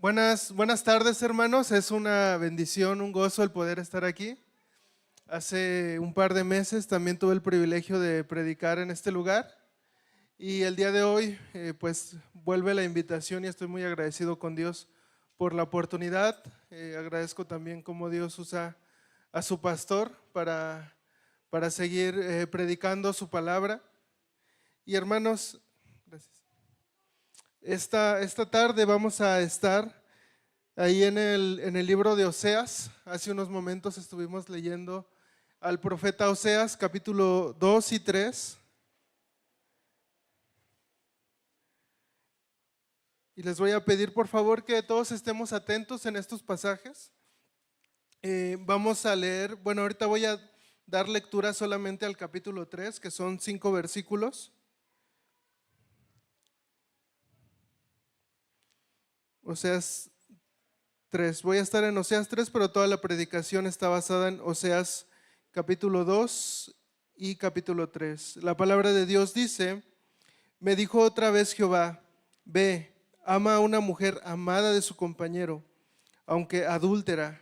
Buenas tardes, hermanos. Es una bendición, un gozo el poder estar aquí. Hace un par de meses también tuve el privilegio de predicar en este lugar y el día de hoy pues vuelve la invitación y estoy muy agradecido con Dios por la oportunidad. Agradezco también cómo Dios usa a su pastor para seguir predicando su palabra. Y hermanos, gracias. Esta tarde vamos a estar ahí en el libro de Oseas. Hace unos momentos estuvimos leyendo al profeta Oseas, capítulo 2 y 3. Y les voy a pedir por favor que todos estemos atentos en estos pasajes. Vamos a leer, bueno, ahorita voy a dar lectura solamente al capítulo 3, que son 5 versículos. Oseas 3. Voy a estar en Oseas 3, pero toda la predicación está basada en Oseas capítulo 2 y capítulo 3. La palabra de Dios dice: me dijo otra vez Jehová, ve, ama a una mujer amada de su compañero, aunque adúltera,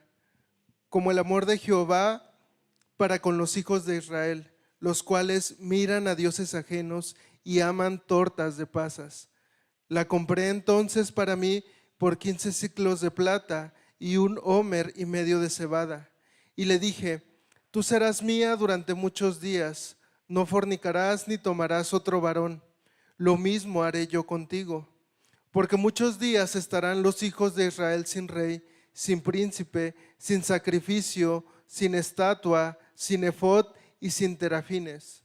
como el amor de Jehová para con los hijos de Israel, los cuales miran a dioses ajenos y aman tortas de pasas. La compré entonces para mí por 15 siclos de plata y 1,5 homer de cebada. Y le dije: tú serás mía durante muchos días, no fornicarás ni tomarás otro varón. Lo mismo haré yo contigo. Porque muchos días estarán los hijos de Israel sin rey, sin príncipe, sin sacrificio, sin estatua, sin efod y sin terafines.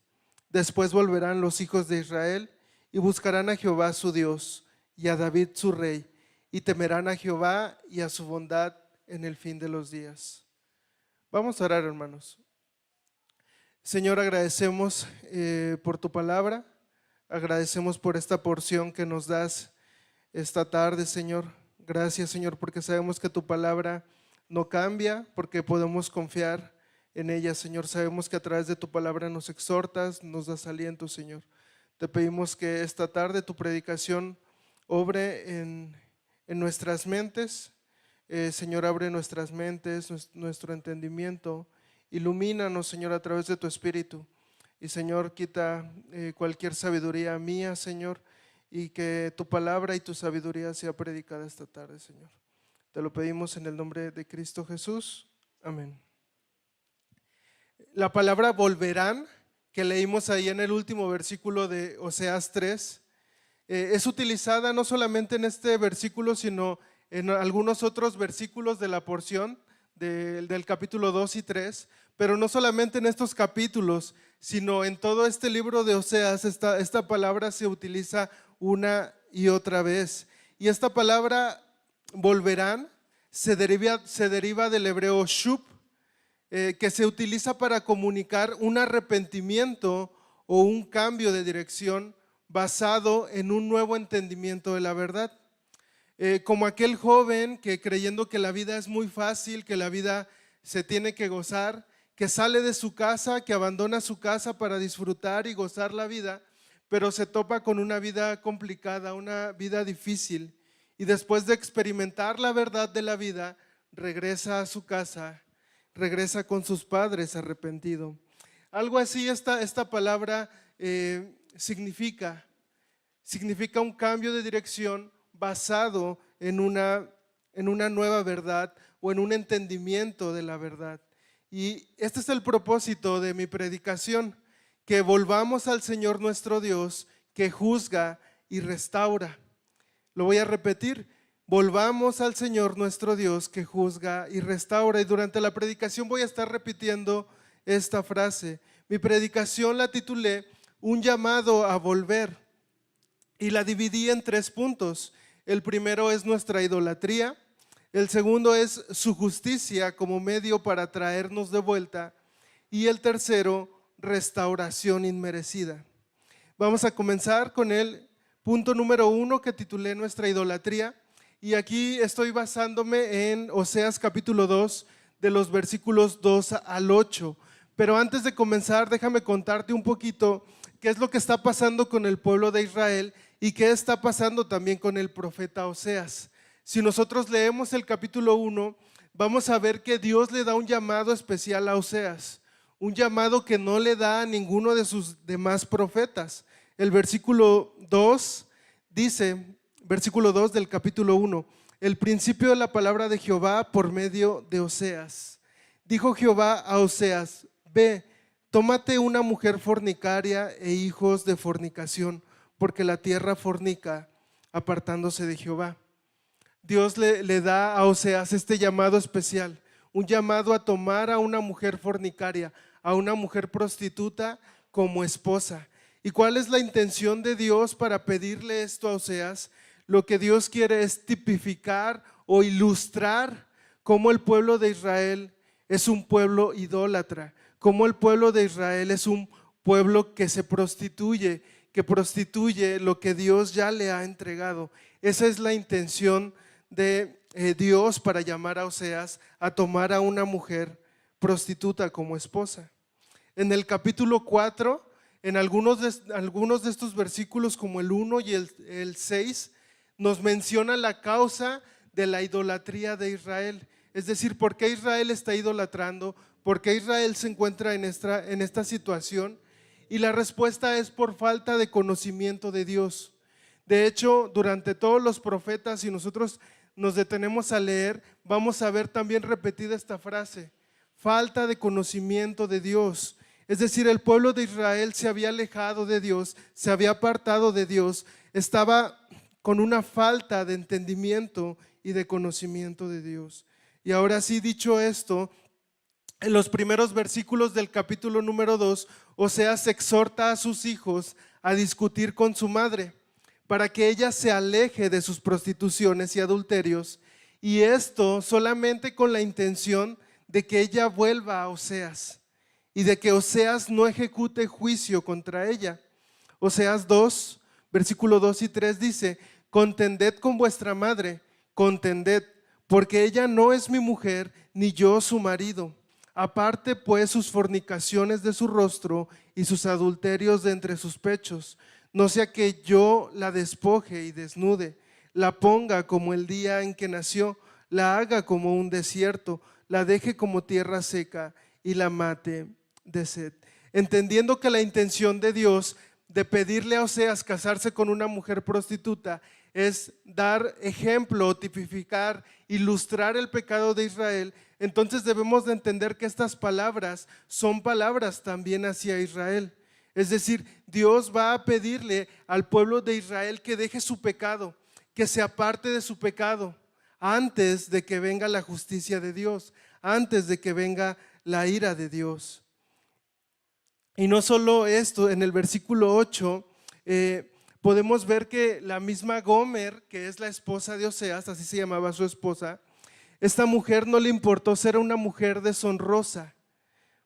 Después volverán los hijos de Israel y buscarán a Jehová su Dios y a David su rey, y temerán a Jehová y a su bondad en el fin de los días. Vamos a orar, hermanos. Señor, agradecemos por tu palabra, agradecemos por esta porción que nos das esta tarde, Señor. Gracias, Señor, porque sabemos que tu palabra no cambia, porque podemos confiar en ella, Señor. Sabemos que a través de tu palabra nos exhortas, nos das aliento, Señor. Te pedimos que esta tarde tu predicación obre en nuestras mentes. Señor, abre nuestras mentes, nuestro entendimiento. Ilumínanos, Señor, a través de tu Espíritu. Y, Señor, quita cualquier sabiduría mía, Señor, y que tu palabra y tu sabiduría sea predicada esta tarde, Señor. Te lo pedimos en el nombre de Cristo Jesús. Amén. La palabra volverán, que leímos ahí en el último versículo de Oseas 3, es utilizada no solamente en este versículo, sino en algunos otros versículos de la porción del capítulo 2 y 3, pero no solamente en estos capítulos, sino en todo este libro de Oseas. Esta palabra se utiliza una y otra vez. Y esta palabra volverán se deriva del hebreo shub, que se utiliza para comunicar un arrepentimiento o un cambio de dirección basado en un nuevo entendimiento de la verdad. Como aquel joven que, creyendo que la vida es muy fácil, que la vida se tiene que gozar, que sale de su casa, que abandona su casa para disfrutar y gozar la vida, pero se topa con una vida complicada, una vida difícil, y después de experimentar la verdad de la vida, regresa a su casa, regresa con sus padres arrepentido. Algo así esta palabra significa un cambio de dirección basado en una nueva verdad o en un entendimiento de la verdad. Y este es el propósito de mi predicación: que volvamos al Señor nuestro Dios, que juzga y restaura. Lo voy a repetir: volvamos al Señor nuestro Dios, que juzga y restaura. Y durante la predicación voy a estar repitiendo esta frase. Mi predicación la titulé Un llamado a volver, y la dividí en 3 puntos. El primero es nuestra idolatría, el segundo es su justicia como medio para traernos de vuelta, y el tercero, restauración inmerecida. Vamos a comenzar con el punto número 1, que titulé nuestra idolatría, y aquí estoy basándome en Oseas capítulo 2, de los versículos 2 al 8. Pero antes de comenzar, déjame contarte un poquito qué es lo que está pasando con el pueblo de Israel y qué está pasando también con el profeta Oseas. Si nosotros leemos el capítulo 1, vamos a ver que Dios le da un llamado especial a Oseas, un llamado que no le da a ninguno de sus demás profetas. El versículo 2 dice, versículo 2 del capítulo 1, el principio de la palabra de Jehová por medio de Oseas. Dijo Jehová a Oseas, ve, tómate una mujer fornicaria e hijos de fornicación, porque la tierra fornica, apartándose de Jehová. Dios le da a Oseas este llamado especial, un llamado a tomar a una mujer fornicaria, a una mujer prostituta como esposa. ¿Y cuál es la intención de Dios para pedirle esto a Oseas? Lo que Dios quiere es tipificar o ilustrar cómo el pueblo de Israel es un pueblo idólatra, cómo el pueblo de Israel es un pueblo que se prostituye, que prostituye lo que Dios ya le ha entregado. Esa es la intención de Dios para llamar a Oseas a tomar a una mujer prostituta como esposa. En el capítulo 4, en algunos de estos versículos como el 1 y el 6, nos menciona la causa de la idolatría de Israel. Es decir, ¿por qué Israel está idolatrando? ¿Por qué Israel se encuentra en esta situación? Y la respuesta es por falta de conocimiento de Dios. De hecho, durante todos los profetas, si nosotros nos detenemos a leer, vamos a ver también repetida esta frase: falta de conocimiento de Dios. Es decir, el pueblo de Israel se había alejado de Dios, se había apartado de Dios, estaba con una falta de entendimiento y de conocimiento de Dios. Y ahora sí, dicho esto, en los primeros versículos del capítulo número 2, Oseas exhorta a sus hijos a discutir con su madre para que ella se aleje de sus prostituciones y adulterios, y esto solamente con la intención de que ella vuelva a Oseas y de que Oseas no ejecute juicio contra ella. Oseas 2, versículo 2 y 3 dice: contended con vuestra madre, contended, porque ella no es mi mujer, ni yo su marido. Aparte pues sus fornicaciones de su rostro y sus adulterios de entre sus pechos, no sea que yo la despoje y desnude, la ponga como el día en que nació, la haga como un desierto, la deje como tierra seca y la mate de sed. Entendiendo que la intención de Dios de pedirle a Oseas casarse con una mujer prostituta es dar ejemplo, tipificar, ilustrar el pecado de Israel, entonces debemos de entender que estas palabras son palabras también hacia Israel. Es decir, Dios va a pedirle al pueblo de Israel que deje su pecado, que se aparte de su pecado, antes de que venga la justicia de Dios, antes de que venga la ira de Dios. Y no solo esto, en el versículo 8 podemos ver que la misma Gomer, que es la esposa de Oseas, así se llamaba su esposa, esta mujer no le importó ser una mujer deshonrosa,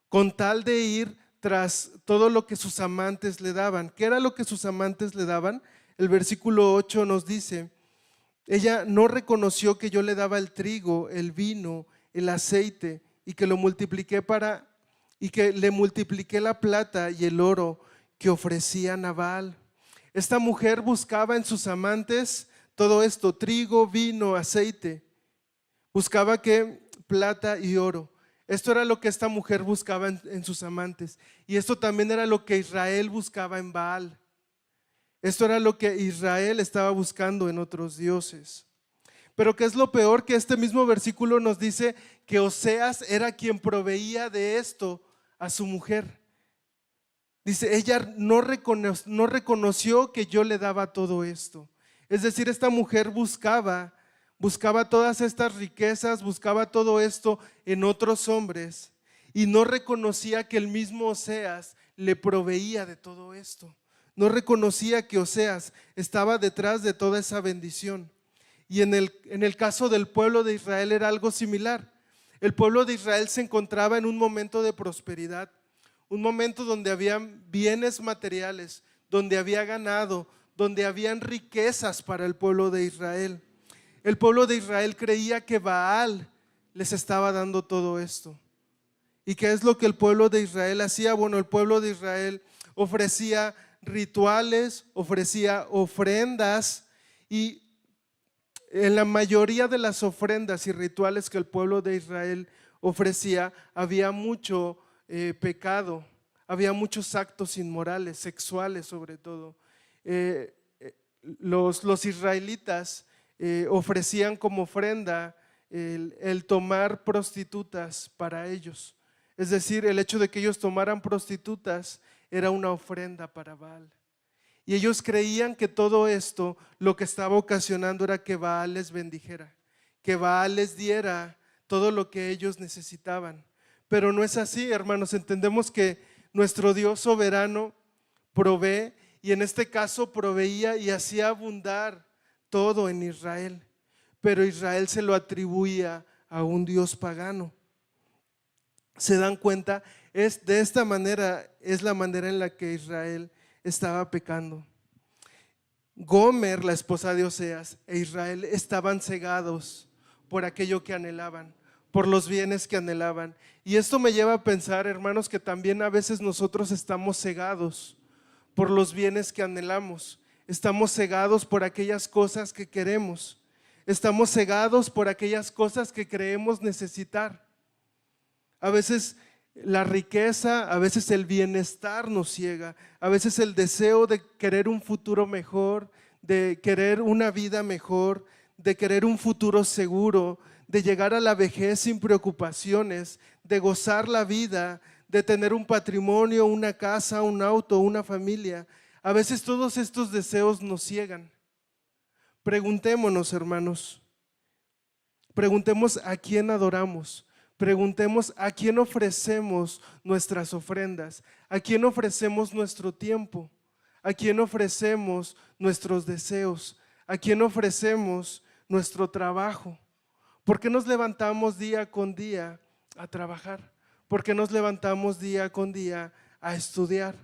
con tal de ir tras todo lo que sus amantes le daban. ¿Qué era lo que sus amantes le daban? El versículo 8 nos dice: ella no reconoció que yo le daba el trigo, el vino, el aceite, y que le multipliqué la plata y el oro que ofrecía Nabal. Esta mujer buscaba en sus amantes todo esto: trigo, vino, aceite. Buscaba que plata y oro. Esto era lo que esta mujer buscaba en sus amantes. Y esto también era lo que Israel buscaba en Baal. Esto era lo que Israel estaba buscando en otros dioses. Pero ¿qué es lo peor? Que este mismo versículo nos dice que Oseas era quien proveía de esto a su mujer. Dice, ella no reconoció que yo le daba todo esto. Es decir, esta mujer buscaba todas estas riquezas, buscaba todo esto en otros hombres y no reconocía que el mismo Oseas le proveía de todo esto. No reconocía que Oseas estaba detrás de toda esa bendición. Y en el caso del pueblo de Israel era algo similar. El pueblo de Israel se encontraba en un momento de prosperidad, un momento donde habían bienes materiales, donde había ganado, donde habían riquezas para el pueblo de Israel. El pueblo de Israel creía que Baal les estaba dando todo esto. ¿Y qué es lo que el pueblo de Israel hacía? Bueno, el pueblo de Israel ofrecía rituales, ofrecía ofrendas y en la mayoría de las ofrendas y rituales que el pueblo de Israel ofrecía, había mucho pecado, había muchos actos inmorales, sexuales sobre todo. Los israelitas ofrecían como ofrenda el tomar prostitutas para ellos. Es decir, el hecho de que ellos tomaran prostitutas era una ofrenda para Baal. Y ellos creían que todo esto lo que estaba ocasionando era que Baal les bendijera, que Baal les diera todo lo que ellos necesitaban. Pero no es así, hermanos. Entendemos que nuestro Dios soberano provee, y en este caso proveía y hacía abundar todo en Israel. Pero Israel se lo atribuía a un Dios pagano. ¿Se dan cuenta? De esta manera es la manera en la que Israel estaba pecando. Gomer, la esposa de Oseas, e Israel estaban cegados por aquello que anhelaban, por los bienes que anhelaban. Y esto me lleva a pensar, hermanos, que también a veces nosotros estamos cegados por los bienes que anhelamos. Estamos cegados por aquellas cosas que queremos. Estamos cegados por aquellas cosas que creemos necesitar. A veces la riqueza, a veces el bienestar nos ciega, a veces el deseo de querer un futuro mejor, de querer una vida mejor, de querer un futuro seguro, de llegar a la vejez sin preocupaciones, de gozar la vida, de tener un patrimonio, una casa, un auto, una familia. A veces todos estos deseos nos ciegan. Preguntémonos, hermanos, preguntemos a quién adoramos. Preguntemos a quién ofrecemos nuestras ofrendas, a quién ofrecemos nuestro tiempo, a quién ofrecemos nuestros deseos, a quién ofrecemos nuestro trabajo. ¿Por qué nos levantamos día con día a trabajar? ¿Por qué nos levantamos día con día a estudiar?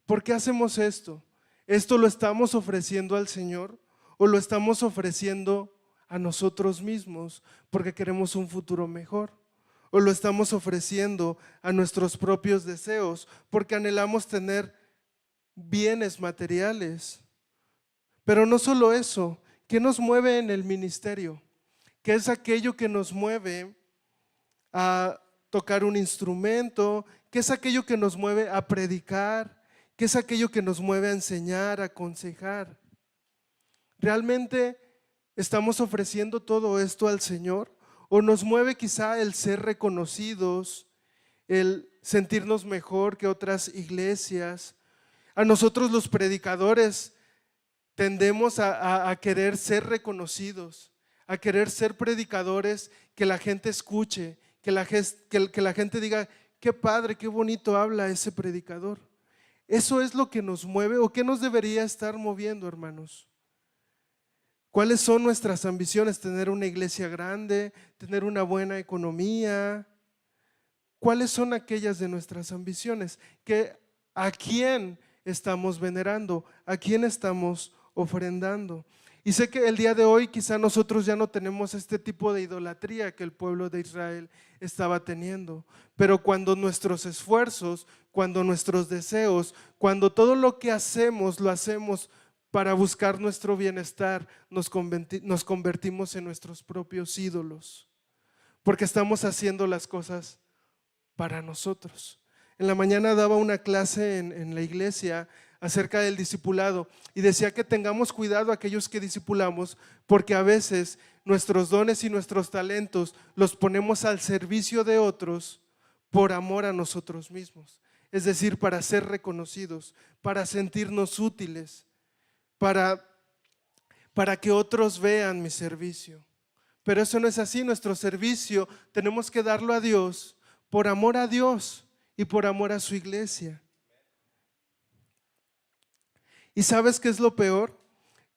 ¿Por qué hacemos esto? ¿Esto lo estamos ofreciendo al Señor o lo estamos ofreciendo a nosotros mismos porque queremos un futuro mejor? ¿O lo estamos ofreciendo a nuestros propios deseos porque anhelamos tener bienes materiales? Pero no solo eso, ¿qué nos mueve en el ministerio? ¿Qué es aquello que nos mueve a tocar un instrumento? ¿Qué es aquello que nos mueve a predicar? ¿Qué es aquello que nos mueve a enseñar, a aconsejar? ¿Realmente estamos ofreciendo todo esto al Señor? ¿O nos mueve quizá el ser reconocidos, el sentirnos mejor que otras iglesias? A nosotros los predicadores tendemos a querer ser reconocidos, a querer ser predicadores que la gente escuche, que la gente diga, qué padre, qué bonito habla ese predicador. ¿Eso es lo que nos mueve o qué nos debería estar moviendo, hermanos? ¿Cuáles son nuestras ambiciones? ¿Tener una iglesia grande? ¿Tener una buena economía? ¿Cuáles son aquellas de nuestras ambiciones? ¿A quién estamos venerando? ¿A quién estamos ofrendando? Y sé que el día de hoy quizá nosotros ya no tenemos este tipo de idolatría que el pueblo de Israel estaba teniendo, pero cuando nuestros esfuerzos, cuando nuestros deseos, cuando todo lo que hacemos lo hacemos para buscar nuestro bienestar, nos convertimos en nuestros propios ídolos, porque estamos haciendo las cosas para nosotros. En la mañana daba una clase en la iglesia acerca del discipulado y decía que tengamos cuidado aquellos que discipulamos, porque a veces nuestros dones y nuestros talentos los ponemos al servicio de otros por amor a nosotros mismos, es decir, para ser reconocidos, para sentirnos útiles, para que otros vean mi servicio. Pero eso no es así. Nuestro servicio tenemos que darlo a Dios por amor a Dios y por amor a su iglesia. ¿Y sabes qué es lo peor?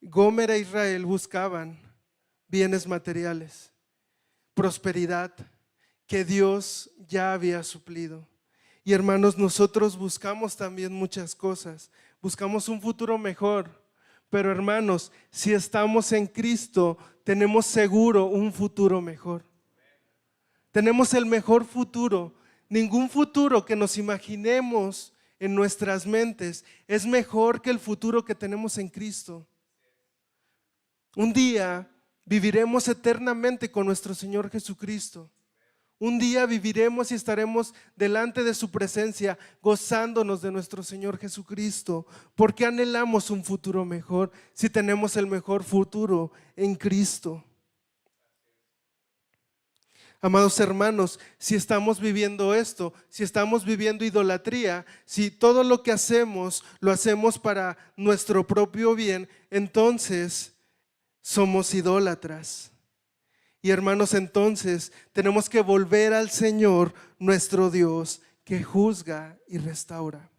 Gomer e Israel buscaban bienes materiales, prosperidad que Dios ya había suplido. Y hermanos, nosotros buscamos también muchas cosas, buscamos un futuro mejor. Pero hermanos, si estamos en Cristo, tenemos seguro un futuro mejor. Tenemos el mejor futuro. Ningún futuro que nos imaginemos en nuestras mentes es mejor que el futuro que tenemos en Cristo. Un día viviremos eternamente con nuestro Señor Jesucristo. Un día viviremos y estaremos delante de su presencia, gozándonos de nuestro Señor Jesucristo, porque anhelamos un futuro mejor si tenemos el mejor futuro en Cristo. Amados hermanos, si estamos viviendo esto, si estamos viviendo idolatría, si todo lo que hacemos lo hacemos para nuestro propio bien, entonces somos idólatras. Y hermanos, entonces tenemos que volver al Señor nuestro Dios, que juzga y restaura.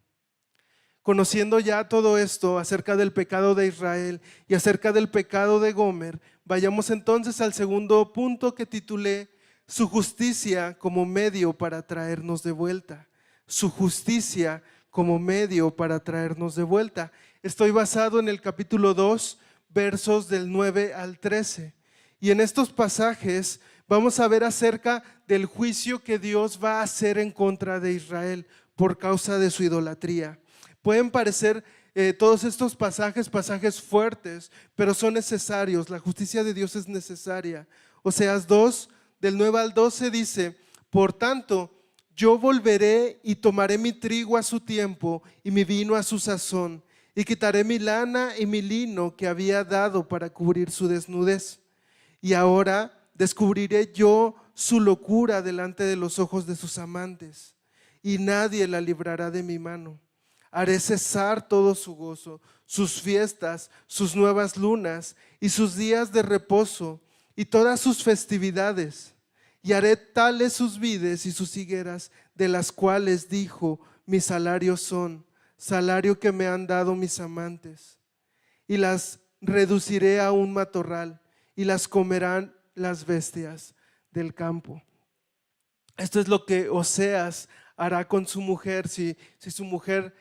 Conociendo ya todo esto acerca del pecado de Israel y acerca del pecado de Gomer, vayamos entonces al segundo punto que titulé su justicia como medio para traernos de vuelta. Su justicia como medio para traernos de vuelta. Estoy basado en el capítulo 2, versos del 9 al 13. Y en estos pasajes vamos a ver acerca del juicio que Dios va a hacer en contra de Israel por causa de su idolatría. Pueden parecer todos estos pasajes fuertes, pero son necesarios. La justicia de Dios es necesaria. Oseas 2, del 9 al 12 dice: por tanto, yo volveré y tomaré mi trigo a su tiempo y mi vino a su sazón, y quitaré mi lana y mi lino que había dado para cubrir su desnudez. Y ahora descubriré yo su locura delante de los ojos de sus amantes, y nadie la librará de mi mano. Haré cesar todo su gozo, sus fiestas, sus nuevas lunas y sus días de reposo y todas sus festividades. Y haré tales sus vides y sus higueras, de las cuales dijo: mi salario son, salario que me han dado mis amantes. Y las reduciré a un matorral, y las comerán las bestias del campo. Esto es lo que Oseas hará con su mujer si su mujer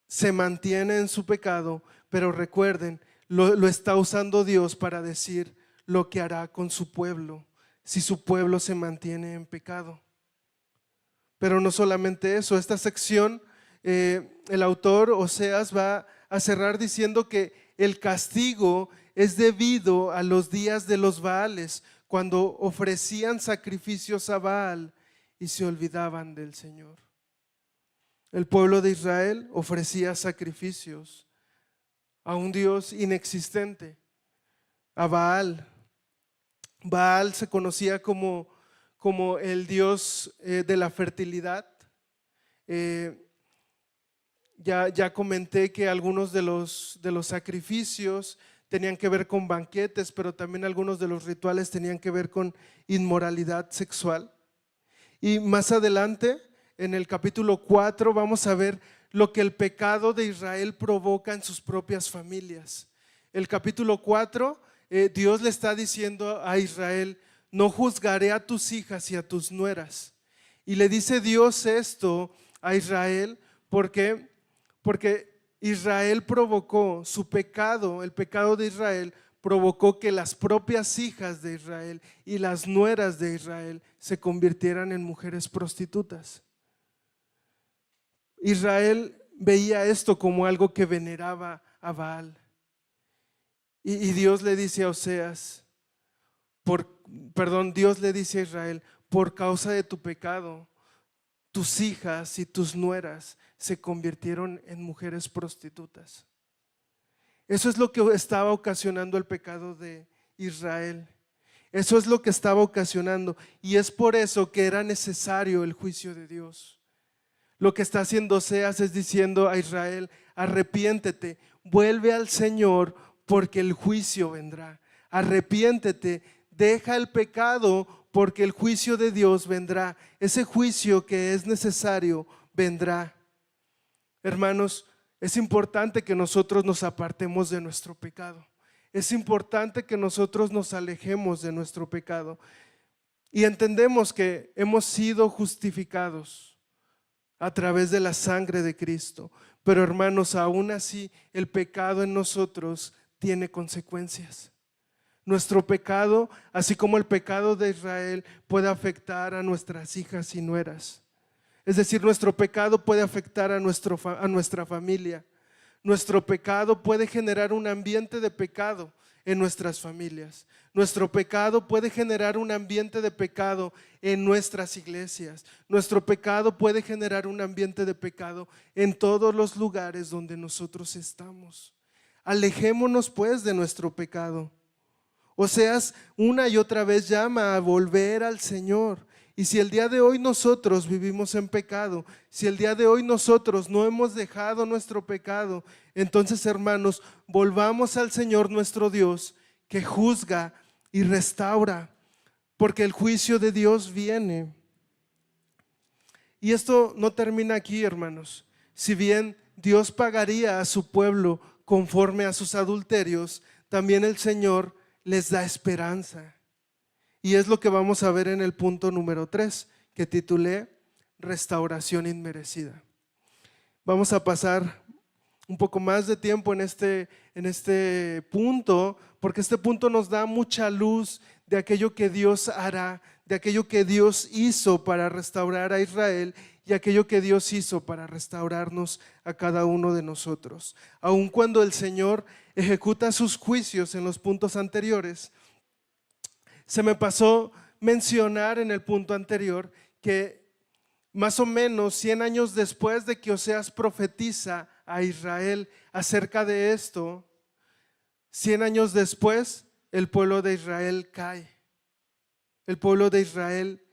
se mantiene en su pecado. Pero recuerden, lo está usando Dios para decir lo que hará con su pueblo si su pueblo se mantiene en pecado. Pero no solamente eso, esta sección el autor Oseas va a cerrar diciendo que el castigo es debido a los días de los Baales, cuando ofrecían sacrificios a Baal y se olvidaban del Señor. El pueblo de Israel ofrecía sacrificios a un Dios inexistente, a Baal. Baal se conocía como el Dios de la fertilidad. Ya comenté que algunos de los sacrificios tenían que ver con banquetes, pero también algunos de los rituales tenían que ver con inmoralidad sexual. Y más adelante, en el capítulo 4, vamos a ver lo que el pecado de Israel provoca en sus propias familias. El capítulo 4, Dios le está diciendo a Israel: no juzgaré a tus hijas y a tus nueras. Y le dice Dios esto a Israel porque Israel provocó su pecado, el pecado de Israel provocó que las propias hijas de Israel y las nueras de Israel se convirtieran en mujeres prostitutas. Israel veía esto como algo que veneraba a Baal. Y Dios le dice a Oseas, Dios le dice a Israel: por causa de tu pecado, tus hijas y tus nueras se convirtieron en mujeres prostitutas. Eso es lo que estaba ocasionando el pecado de Israel. Eso es lo que estaba ocasionando, y es por eso que era necesario el juicio de Dios. Lo que está haciendo Oseas es diciendo a Israel: arrepiéntete, vuelve al Señor, porque el juicio vendrá. Arrepiéntete, deja el pecado, porque el juicio de Dios vendrá. Ese juicio que es necesario vendrá. Hermanos, es importante que nosotros nos apartemos de nuestro pecado. Es importante que nosotros nos alejemos de nuestro pecado. Y entendemos que hemos sido justificados a través de la sangre de Cristo. Pero hermanos, aún así el pecado en nosotros tiene consecuencias. Nuestro pecado, así como el pecado de Israel, puede afectar a nuestras hijas y nueras. Es decir, nuestro pecado puede afectar a nuestra familia. Nuestro pecado puede generar un ambiente de pecado en nuestras familias. Nuestro pecado puede generar un ambiente de pecado en nuestras iglesias. Nuestro pecado puede generar un ambiente de pecado en todos los lugares donde nosotros estamos. Alejémonos pues de nuestro pecado. Oseas una y otra vez llama a volver al Señor. Y si el día de hoy nosotros vivimos en pecado, si el día de hoy nosotros no hemos dejado nuestro pecado, entonces, hermanos, volvamos al Señor nuestro Dios, que juzga y restaura, porque el juicio de Dios viene. Y esto no termina aquí, hermanos. Si bien Dios pagaría a su pueblo conforme a sus adulterios, también el Señor les da esperanza. Y es lo que vamos a ver en el punto número 3, que titulé Restauración inmerecida. Vamos a pasar un poco más de tiempo en este punto, porque este punto nos da mucha luz de aquello que Dios hará, de aquello que Dios hizo para restaurar a Israel y aquello que Dios hizo para restaurarnos a cada uno de nosotros. Aun cuando el Señor ejecuta sus juicios en los puntos anteriores, se me pasó mencionar en el punto anterior que más o menos 100 años después de que Oseas profetiza a Israel acerca de esto, 100 años después el pueblo de Israel cae. El pueblo de Israel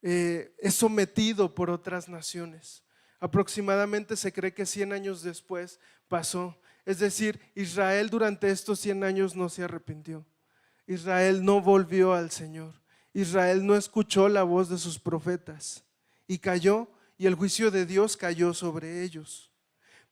es sometido por otras naciones. Aproximadamente se cree que 100 años después pasó. Es decir, Israel durante estos 100 años no se arrepintió. Israel no volvió al Señor. Israel no escuchó la voz de sus profetas y cayó, y el juicio de Dios cayó sobre ellos.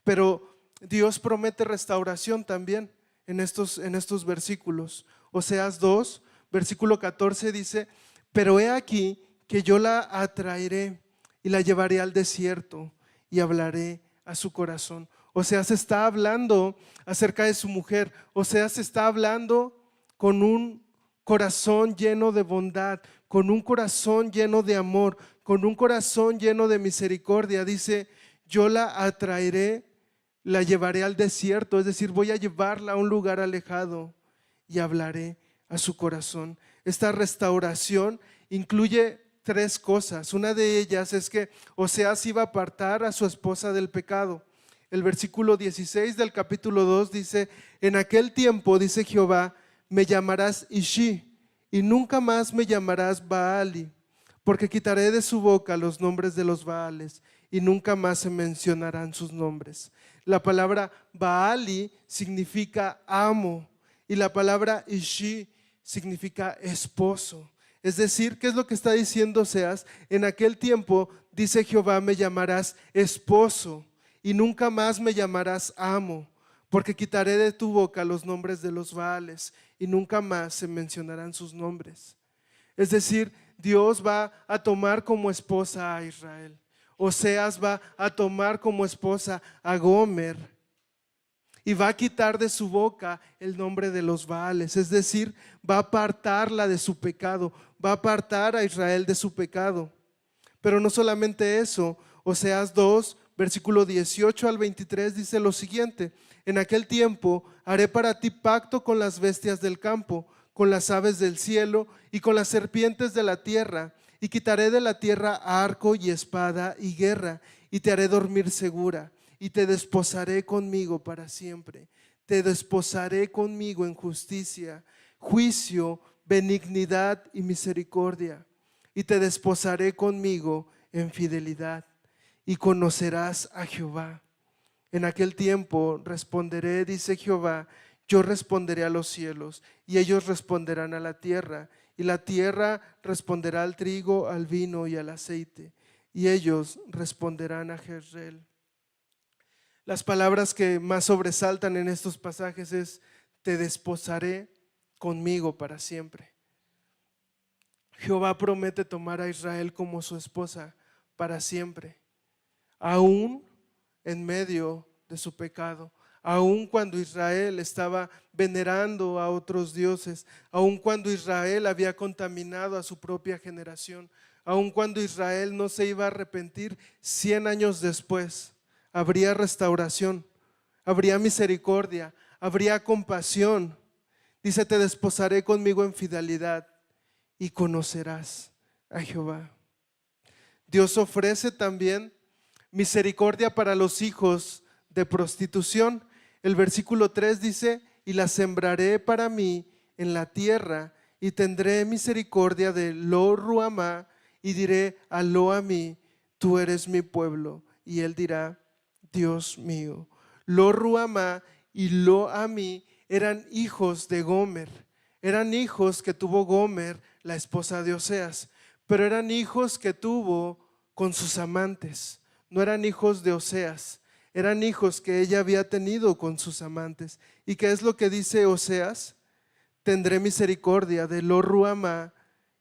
Pero Dios promete restauración también en estos versículos. Oseas 2, versículo 14 dice: pero he aquí que yo la atraeré y la llevaré al desierto y hablaré a su corazón. Oseas está hablando acerca de su mujer. Oseas está hablando con un corazón lleno de bondad, con un corazón lleno de amor, con un corazón lleno de misericordia. Dice: yo la atraeré, la llevaré al desierto, es decir, voy a llevarla a un lugar alejado y hablaré a su corazón. Esta restauración incluye 3 cosas. Una de ellas es que Oseas iba a apartar a su esposa del pecado. El versículo 16 del capítulo 2 dice: en aquel tiempo, dice Jehová, me llamarás Ishi, y nunca más me llamarás Baali, porque quitaré de su boca los nombres de los Baales, y nunca más se mencionarán sus nombres. La palabra Baali significa amo, y la palabra Ishi significa esposo. Es decir, ¿qué es lo que está diciendo Oseas? En aquel tiempo, dice Jehová, me llamarás esposo, y nunca más me llamarás amo, porque quitaré de tu boca los nombres de los Baales, y nunca más se mencionarán sus nombres. Es decir, Dios va a tomar como esposa a Israel. Oseas va a tomar como esposa a Gomer y va a quitar de su boca el nombre de los Baales. Es decir, va a apartarla de su pecado, va a apartar a Israel de su pecado. Pero no solamente eso, Oseas 2, versículo 18 al 23 dice lo siguiente: en aquel tiempo haré para ti pacto con las bestias del campo, con las aves del cielo y con las serpientes de la tierra, y quitaré de la tierra arco y espada y guerra, y te haré dormir segura, y te desposaré conmigo para siempre. Te desposaré conmigo en justicia, juicio, benignidad y misericordia, y te desposaré conmigo en fidelidad, y conocerás a Jehová. En aquel tiempo responderé, dice Jehová, yo responderé a los cielos, y ellos responderán a la tierra, y la tierra responderá al trigo, al vino y al aceite, y ellos responderán a Jezreel. Las palabras que más sobresaltan en estos pasajes es: te desposaré conmigo para siempre. Jehová promete tomar a Israel como su esposa para siempre, aún en medio de su pecado, aun cuando Israel estaba venerando a otros dioses, aun cuando Israel había contaminado a su propia generación, aun cuando Israel no se iba a arrepentir, 100 años después habría restauración, habría misericordia, habría compasión. Dice, te desposaré conmigo en fidelidad y conocerás a Jehová. Dios ofrece también misericordia para los hijos de prostitución. El versículo 3 dice, y la sembraré para mí en la tierra, y tendré misericordia de Lo Ruhamá, y diré a Lo Ammi, tú eres mi pueblo, y él dirá, Dios mío. Lo Ruhamá y Lo Ammi eran hijos de Gomer, eran hijos que tuvo Gomer, la esposa de Oseas, pero eran hijos que tuvo con sus amantes, no eran hijos de Oseas, eran hijos que ella había tenido con sus amantes. ¿Y qué es lo que dice Oseas? Tendré misericordia de Lo Ruhamá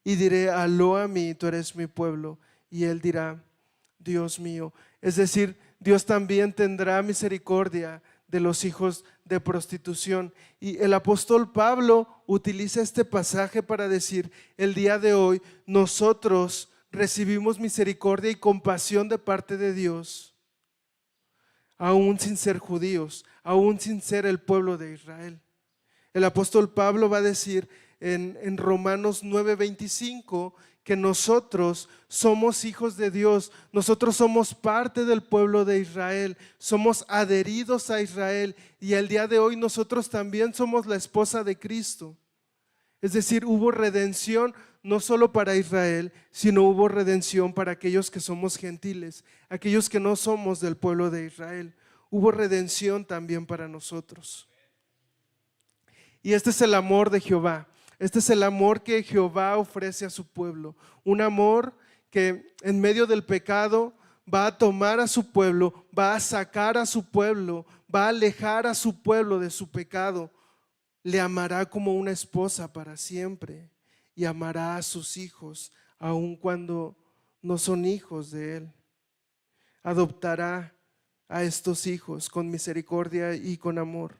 y diré a Lo Ammi, tú eres mi pueblo, y él dirá, Dios mío. Es decir, Dios también tendrá misericordia de los hijos de prostitución. Y el apóstol Pablo utiliza este pasaje para decir, el día de hoy nosotros recibimos misericordia y compasión de parte de Dios, aún sin ser judíos, aún sin ser el pueblo de Israel. El apóstol Pablo va a decir en Romanos 9:25 que nosotros somos hijos de Dios, nosotros somos parte del pueblo de Israel, somos adheridos a Israel, y el día de hoy nosotros también somos la esposa de Cristo. Es decir, hubo redención no solo para Israel, sino hubo redención para aquellos que somos gentiles, aquellos que no somos del pueblo de Israel. Hubo redención también para nosotros. Y este es el amor de Jehová. Este es el amor que Jehová ofrece a su pueblo. Un amor que en medio del pecado va a tomar a su pueblo, va a sacar a su pueblo, va a alejar a su pueblo de su pecado. Le amará como una esposa para siempre y amará a sus hijos aun cuando no son hijos de él. Adoptará a estos hijos con misericordia y con amor.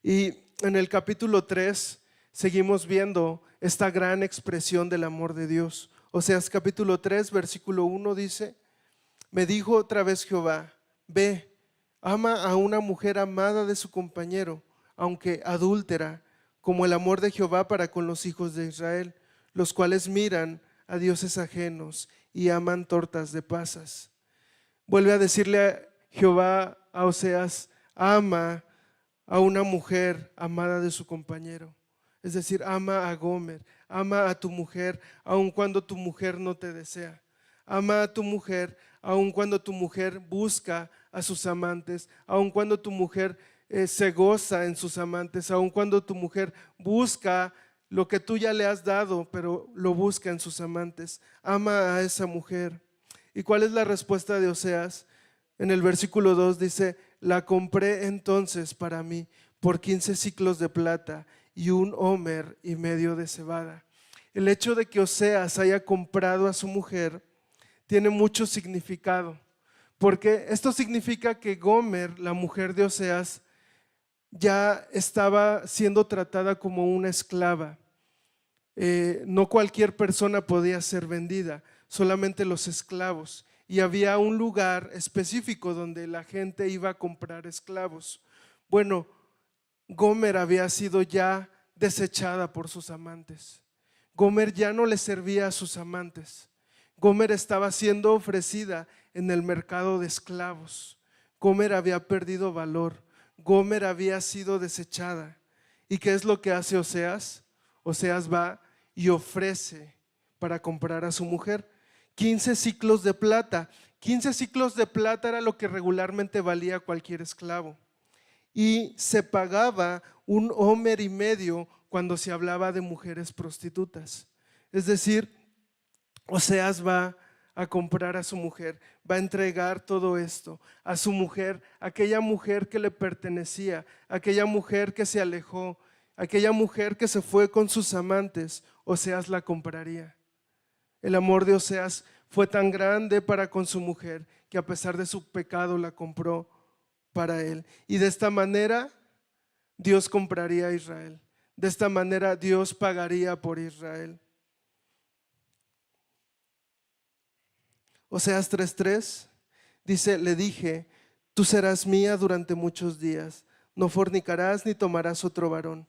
Y en el capítulo 3 seguimos viendo esta gran expresión del amor de Dios. Oseas capítulo 3, versículo 1 dice, me dijo otra vez Jehová, ve, ama a una mujer amada de su compañero, aunque adúltera, como el amor de Jehová para con los hijos de Israel, los cuales miran a dioses ajenos y aman tortas de pasas. Vuelve a decirle a Jehová a Oseas, ama a una mujer amada de su compañero. Es decir, ama a Gomer, ama a tu mujer aun cuando tu mujer no te desea. Ama a tu mujer aun cuando tu mujer busca a sus amantes, aun cuando tu mujer se goza en sus amantes, aun cuando tu mujer busca lo que tú ya le has dado, pero lo busca en sus amantes. Ama a esa mujer. ¿Y cuál es la respuesta de Oseas? En el versículo 2 dice, la compré entonces para mí por 15 siclos de plata y 1 homer y medio de cebada. El hecho de que Oseas haya comprado a su mujer tiene mucho significado, porque esto significa que Gomer, la mujer de Oseas, ya estaba siendo tratada como una esclava. No cualquier persona podía ser vendida, solamente los esclavos. Y había un lugar específico donde la gente iba a comprar esclavos. Bueno, Gomer había sido ya desechada por sus amantes. Gomer ya no le servía a sus amantes. Gomer estaba siendo ofrecida en el mercado de esclavos. Gomer había perdido valor. Gomer había sido desechada. ¿Y qué es lo que hace Oseas? Oseas va y ofrece para comprar a su mujer 15 siclos de plata. 15 siclos de plata era lo que regularmente valía cualquier esclavo. Y se pagaba 1 homer y medio cuando se hablaba de mujeres prostitutas. Es decir, Oseas va a comprar a su mujer, va a entregar todo esto a su mujer, aquella mujer que le pertenecía, aquella mujer que se alejó, aquella mujer que se fue con sus amantes. Oseas la compraría. El amor de Oseas fue tan grande para con su mujer que a pesar de su pecado la compró para él. Y de esta manera Dios compraría a Israel. De esta manera Dios pagaría por Israel. Oseas 3:3 dice, le dije, tú serás mía durante muchos días, No fornicarás ni tomarás otro varón.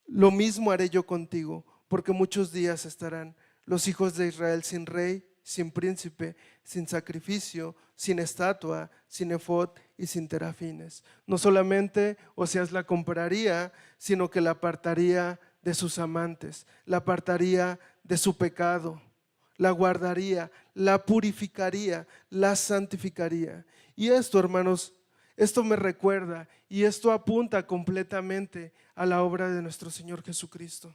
Lo mismo haré yo contigo, porque muchos días estarán los hijos de Israel sin rey, sin príncipe, sin sacrificio, sin estatua, sin efod y sin terafines. No solamente Oseas la compraría, sino que la apartaría de sus amantes, la apartaría de su pecado, la guardaría, la purificaría, la santificaría. Y esto, hermanos, esto me recuerda y esto apunta completamente a la obra de nuestro Señor Jesucristo.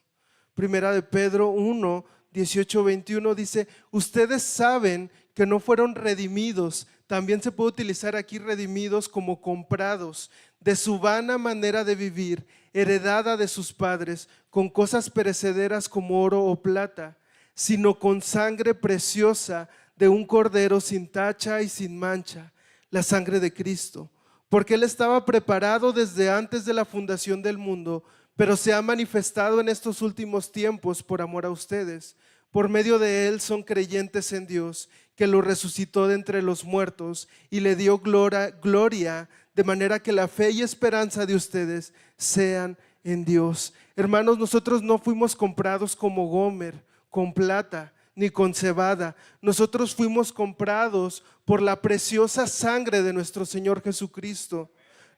Primera de Pedro 1, 18, 21 dice: ustedes saben que no fueron redimidos, también se puede utilizar aquí redimidos como comprados, de su vana manera de vivir, heredada de sus padres, con cosas perecederas como oro o plata, sino con sangre preciosa de un cordero sin tacha y sin mancha, la sangre de Cristo. Porque Él estaba preparado desde antes de la fundación del mundo, pero se ha manifestado en estos últimos tiempos por amor a ustedes. Por medio de Él son creyentes en Dios, que lo resucitó de entre los muertos y le dio gloria, de manera que la fe y esperanza de ustedes sean en Dios. Hermanos, nosotros no fuimos comprados como Gomer, con plata, ni con cebada. Nosotros fuimos comprados por la preciosa sangre de nuestro Señor Jesucristo.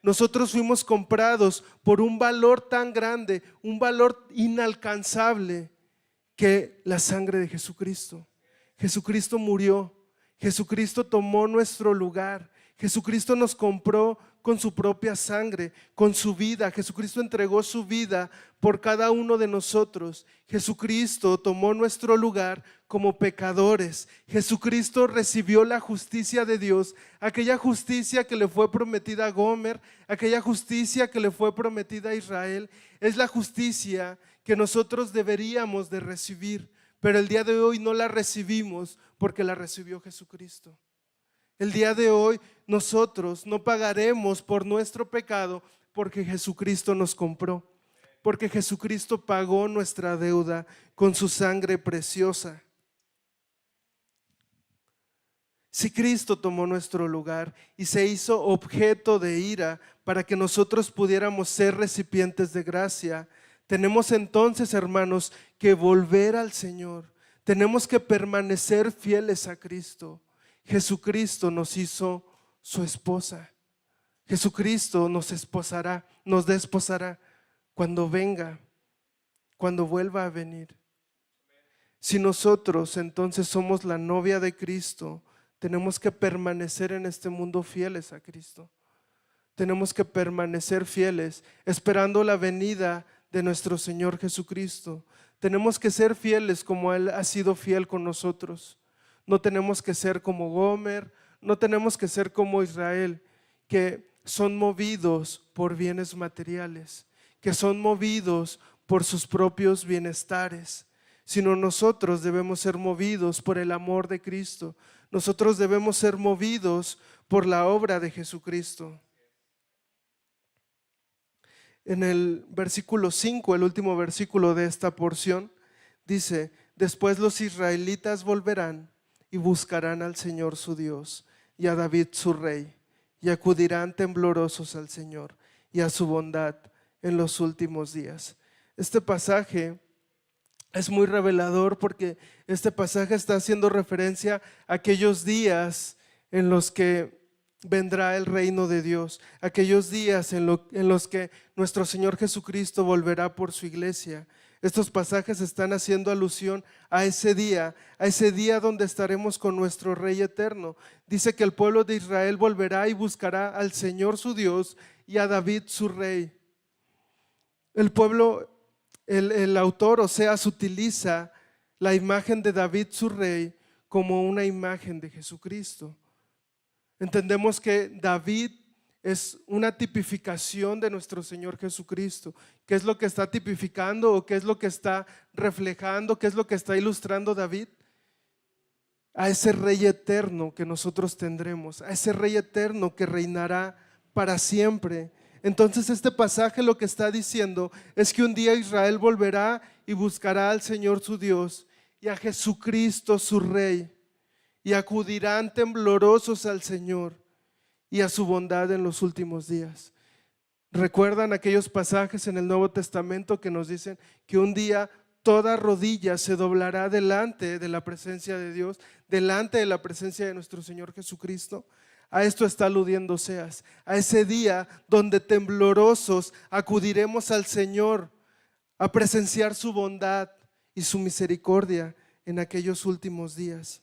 Nosotros fuimos comprados por un valor tan grande, un valor inalcanzable, que la sangre de Jesucristo. Jesucristo murió, Jesucristo tomó nuestro lugar, Jesucristo nos compró con su propia sangre, con su vida. Jesucristo entregó su vida por cada uno de nosotros. Jesucristo tomó nuestro lugar como pecadores. Jesucristo recibió la justicia de Dios, aquella justicia que le fue prometida a Gomer, aquella justicia que le fue prometida a Israel. Es la justicia que nosotros deberíamos de recibir, pero el día de hoy no la recibimos porque la recibió Jesucristo. El día de hoy nosotros no pagaremos por nuestro pecado porque Jesucristo nos compró, porque Jesucristo pagó nuestra deuda con su sangre preciosa. Si Cristo tomó nuestro lugar y se hizo objeto de ira para que nosotros pudiéramos ser recipientes de gracia, tenemos entonces, hermanos, que volver al Señor. Tenemos que permanecer fieles a Cristo. Jesucristo nos hizo su esposa. Jesucristo nos esposará, nos desposará cuando venga, cuando vuelva a venir. Si nosotros entonces somos la novia de Cristo, tenemos que permanecer en este mundo fieles a Cristo. Tenemos que permanecer fieles, esperando la venida de nuestro Señor Jesucristo. Tenemos que ser fieles como Él ha sido fiel con nosotros. No tenemos que ser como Gomer, no tenemos que ser como Israel, que son movidos por bienes materiales, que son movidos por sus propios bienestares, sino nosotros debemos ser movidos por el amor de Cristo. Nosotros debemos ser movidos por la obra de Jesucristo. En el versículo 5, el último versículo de esta porción, dice: después los israelitas volverán y buscarán al Señor su Dios y a David su rey, y acudirán temblorosos al Señor y a su bondad en los últimos días. Este pasaje es muy revelador porque este pasaje está haciendo referencia a aquellos días en los que vendrá el reino de Dios, aquellos días en los que nuestro Señor Jesucristo volverá por su iglesia. Estos pasajes están haciendo alusión a ese día donde estaremos con nuestro Rey eterno. Dice que el pueblo de Israel volverá y buscará al Señor su Dios y a David su rey. El pueblo, el autor Oseas utiliza la imagen de David su rey como una imagen de Jesucristo. Entendemos que David es una tipificación de nuestro Señor Jesucristo. ¿Qué es lo que está tipificando o qué es lo que está reflejando? ¿Qué es lo que está ilustrando David? A ese Rey eterno que nosotros tendremos, a ese Rey eterno que reinará para siempre. Entonces este pasaje lo que está diciendo es que un día Israel volverá y buscará al Señor su Dios y a Jesucristo su Rey, y acudirán temblorosos al Señor y a su bondad en los últimos días. ¿Recuerdan aquellos pasajes en el Nuevo Testamento que nos dicen que un día toda rodilla se doblará delante de la presencia de Dios, delante de la presencia de nuestro Señor Jesucristo? A esto está aludiendo Oseas, a ese día donde temblorosos acudiremos al Señor a presenciar su bondad y su misericordia en aquellos últimos días.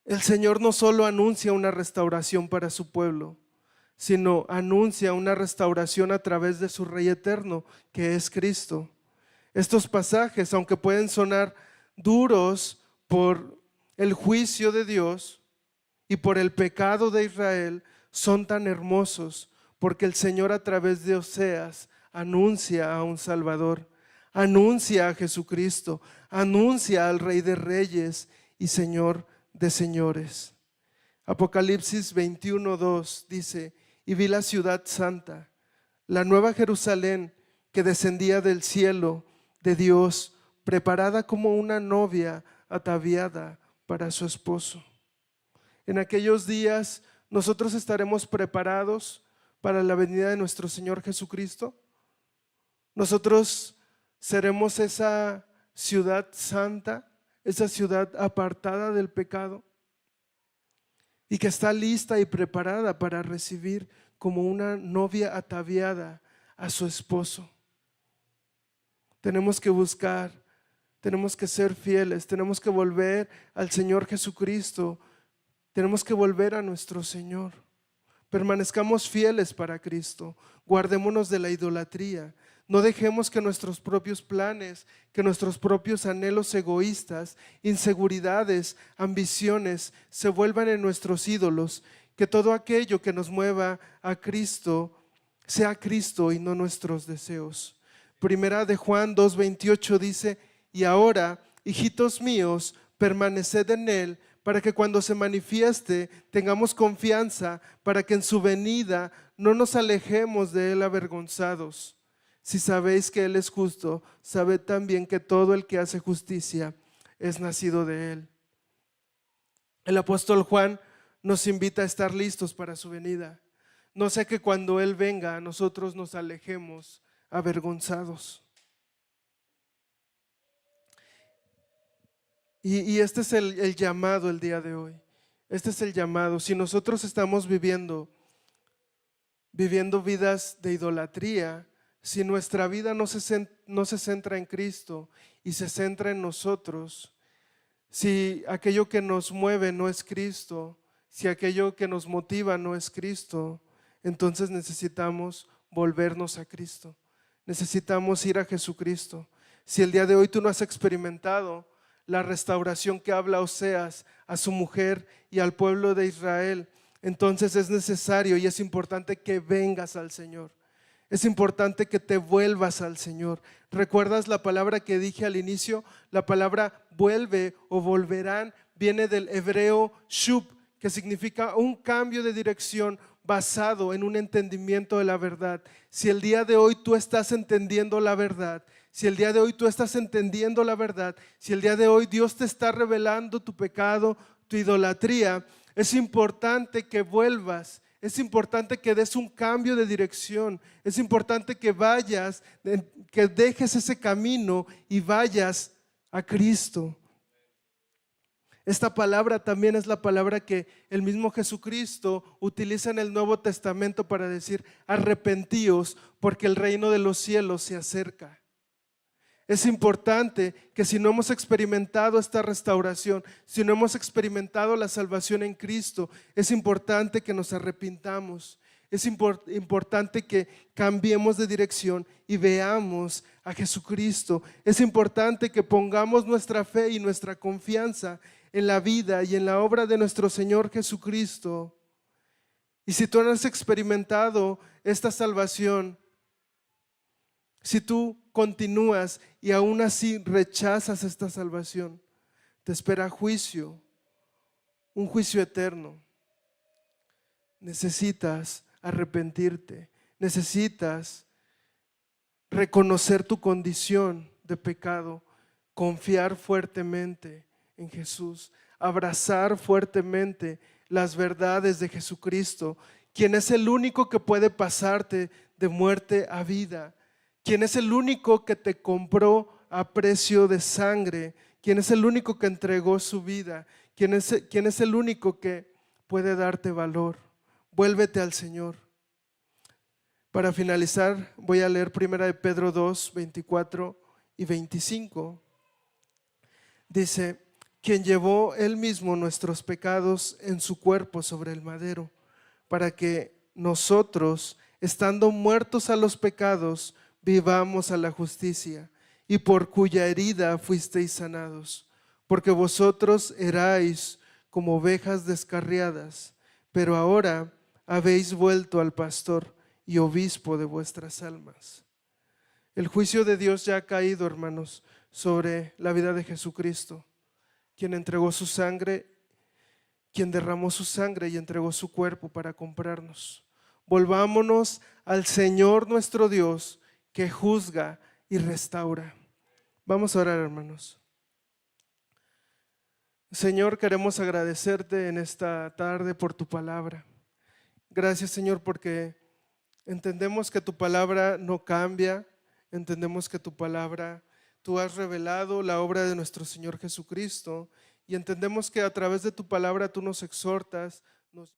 El Señor no solo anuncia una restauración para su pueblo, sino anuncia una restauración a través de su Rey eterno, que es Cristo. Estos pasajes, aunque pueden sonar duros por el juicio de Dios y por el pecado de Israel, son tan hermosos porque el Señor a través de Oseas anuncia a un Salvador, anuncia a Jesucristo, anuncia al Rey de Reyes y Señor de señores. Apocalipsis 21:2 dice: y vi la ciudad santa, la nueva Jerusalén, que descendía del cielo de Dios, preparada como una novia ataviada para su esposo. En aquellos días nosotros estaremos preparados para la venida de nuestro Señor Jesucristo. Nosotros seremos esa ciudad santa, esa ciudad apartada del pecado y que está lista y preparada para recibir como una novia ataviada a su esposo. Tenemos que buscar, tenemos que ser fieles, tenemos que volver al Señor Jesucristo, tenemos que volver a nuestro Señor. Permanezcamos fieles para Cristo, guardémonos de la idolatría. No dejemos que nuestros propios planes, que nuestros propios anhelos egoístas, inseguridades, ambiciones se vuelvan en nuestros ídolos. Que todo aquello que nos mueva a Cristo sea Cristo y no nuestros deseos. Primera de Juan 2:28 dice: y ahora, hijitos míos, permaneced en Él, para que cuando se manifieste tengamos confianza, para que en su venida no nos alejemos de Él avergonzados. Si sabéis que Él es justo, sabed también que todo el que hace justicia es nacido de Él. El apóstol Juan nos invita a estar listos para su venida. No sea que cuando Él venga nosotros nos alejemos avergonzados. Y este es el llamado el día de hoy. Este es el llamado. Si nosotros estamos viviendo vidas de idolatría, si nuestra vida no se centra en Cristo y se centra en nosotros, si aquello que nos mueve no es Cristo, si aquello que nos motiva no es Cristo, entonces necesitamos volvernos a Cristo. Necesitamos ir a Jesucristo. Si el día de hoy tú no has experimentado la restauración que habla Oseas a su mujer y al pueblo de Israel, entonces es necesario y es importante que vengas al Señor. Es importante que te vuelvas al Señor. ¿Recuerdas la palabra que dije al inicio? La palabra vuelve o volverán viene del hebreo shub, que significa un cambio de dirección basado en un entendimiento de la verdad. Si el día de hoy tú estás entendiendo la verdad, si el día de hoy tú estás entendiendo la verdad, si el día de hoy Dios te está revelando tu pecado, tu idolatría, es importante que vuelvas. Es importante que des un cambio de dirección. Es importante que vayas, que dejes ese camino y vayas a Cristo. Esta palabra también es la palabra que el mismo Jesucristo utiliza en el Nuevo Testamento para decir: arrepentíos, porque el reino de los cielos se acerca. Es importante que si no hemos experimentado esta restauración, si no hemos experimentado la salvación en Cristo, es importante que nos arrepintamos. Es importante que cambiemos de dirección y veamos a Jesucristo. Es importante que pongamos nuestra fe y nuestra confianza en la vida y en la obra de nuestro Señor Jesucristo. Y si tú no has experimentado esta salvación, si tú continúas y aún así rechazas esta salvación, te espera juicio, un juicio eterno. Necesitas arrepentirte, necesitas reconocer tu condición de pecado, confiar fuertemente en Jesús, abrazar fuertemente las verdades de Jesucristo, quien es el único que puede pasarte de muerte a vida, quien es el único que te compró a precio de sangre, quien es el único que entregó su vida, quien es el único que puede darte valor. Vuélvete al Señor. Para finalizar, voy a leer 1 de Pedro 2, 24 y 25. Dice: quien llevó él mismo nuestros pecados en su cuerpo sobre el madero, para que nosotros, estando muertos a los pecados, vivamos a la justicia, y por cuya herida fuisteis sanados. Porque vosotros erais como ovejas descarriadas, pero ahora habéis vuelto al pastor y obispo de vuestras almas. El juicio de Dios ya ha caído, hermanos, sobre la vida de Jesucristo, quien entregó su sangre, quien derramó su sangre y entregó su cuerpo para comprarnos. Volvámonos al Señor nuestro Dios, que juzga y restaura. Vamos a orar, hermanos. Señor, queremos agradecerte en esta tarde por tu palabra. Gracias, Señor, porque entendemos que tu palabra no cambia, entendemos que tu palabra, tú has revelado la obra de nuestro Señor Jesucristo, y entendemos que a través de tu palabra tú nos exhortas, nos